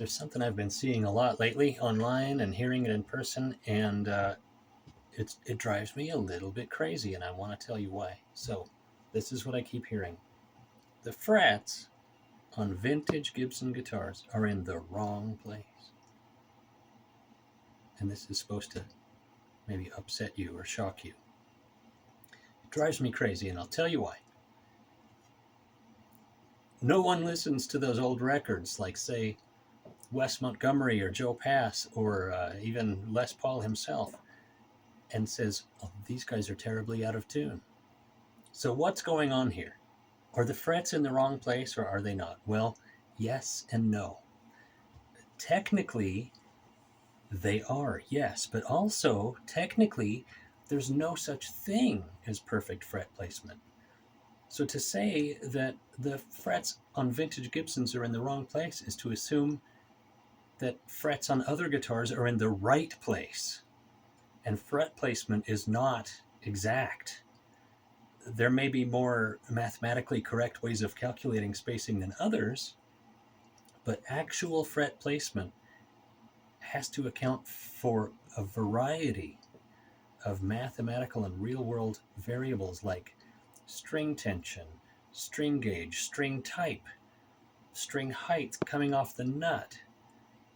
There's something I've been seeing a lot lately online and hearing it in person, and it drives me a little bit crazy, and I want to tell you why. So, this is what I keep hearing: the frets on vintage Gibson guitars are in the wrong place, and this is supposed to maybe upset you or shock you. It drives me crazy, and I'll tell you why. No one listens to those old records, like say Wes Montgomery or Joe Pass or even Les Paul himself, and says, "Oh, these guys are terribly out of tune." So what's going on here? Are the frets in the wrong place or are they not? Well, yes and no. Technically, they are, yes, but also technically, there's no such thing as perfect fret placement. So to say that the frets on vintage Gibsons are in the wrong place is to assume that frets on other guitars are in the right place. And fret placement is not exact. There may be more mathematically correct ways of calculating spacing than others, but actual fret placement has to account for a variety of mathematical and real-world variables like string tension, string gauge, string type, string height coming off the nut,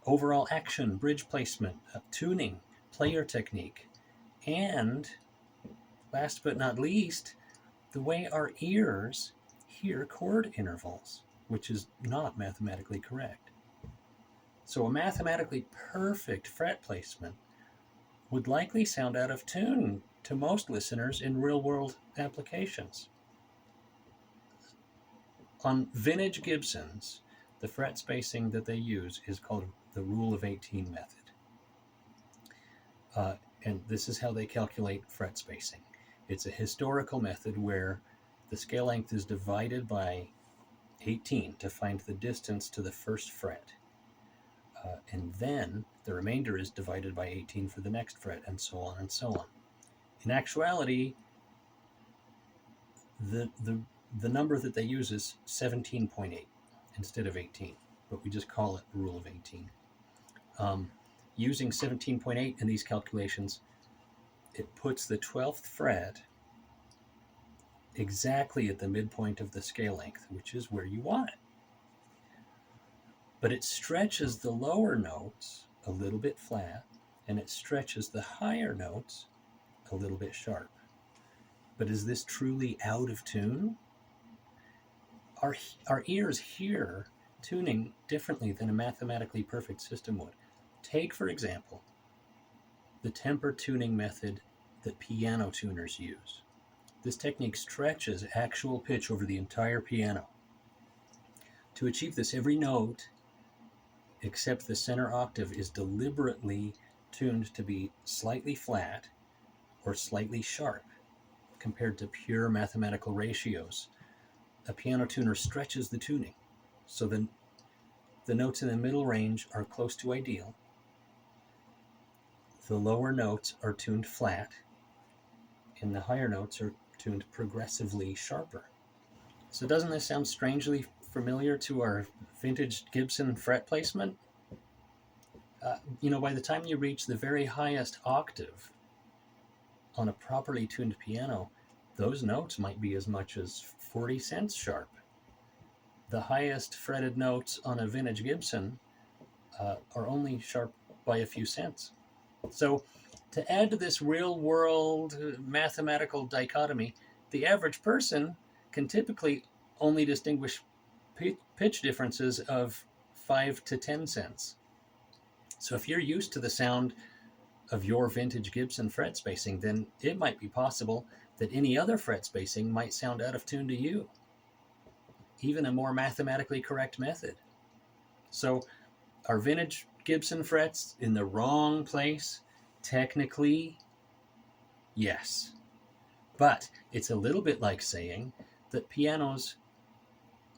overall action, bridge placement, tuning, player technique, and last but not least, the way our ears hear chord intervals, which is not mathematically correct. So a mathematically perfect fret placement would likely sound out of tune to most listeners in real-world applications. On vintage Gibsons, the fret spacing that they use is called the rule of 18 method. And this is how they calculate fret spacing. It's a historical method where the scale length is divided by 18 to find the distance to the first fret. And then the remainder is divided by 18 for the next fret, and so on and so on. In actuality, the number that they use is 17.8 instead of 18, but we just call it the rule of 18. Using 17.8 in these calculations, it puts the 12th fret exactly at the midpoint of the scale length, which is where you want it. But it stretches the lower notes a little bit flat, and it stretches the higher notes a little bit sharp. But is this truly out of tune? Our ears hear tuning differently than a mathematically perfect system would. Take, for example, the temper tuning method that piano tuners use. This technique stretches actual pitch over the entire piano. To achieve this, every note except the center octave is deliberately tuned to be slightly flat or slightly sharp compared to pure mathematical ratios. A piano tuner stretches the tuning so then the notes in the middle range are close to ideal. The lower notes are tuned flat, and the higher notes are tuned progressively sharper. So doesn't this sound strangely familiar to our vintage Gibson fret placement? By the time you reach the very highest octave on a properly tuned piano, those notes might be as much as 40 cents sharp. The highest fretted notes on a vintage Gibson are only sharp by a few cents. So to add to this real-world mathematical dichotomy, the average person can typically only distinguish pitch differences of 5 to 10 cents. So if you're used to the sound of your vintage Gibson fret spacing, then it might be possible that any other fret spacing might sound out of tune to you, even a more mathematically correct method. So are vintage Gibson frets in the wrong place? Technically, yes. But it's a little bit like saying that pianos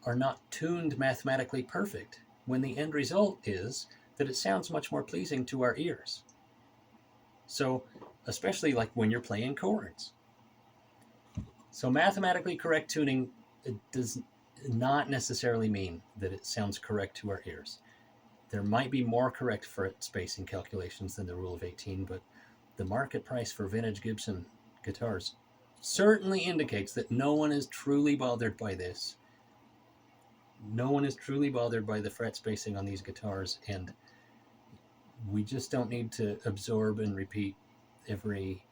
are not tuned mathematically perfect when the end result is that it sounds much more pleasing to our ears. So, especially like when you're playing chords. So mathematically correct tuning does not necessarily mean that it sounds correct to our ears. There might be more correct fret spacing calculations than the rule of 18, but the market price for vintage Gibson guitars certainly indicates that no one is truly bothered by this. No one is truly bothered by the fret spacing on these guitars, and we just don't need to absorb and repeat every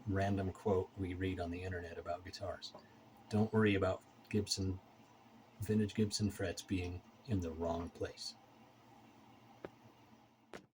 random quote we read on the internet about guitars. Don't worry about vintage Gibson frets being in the wrong place.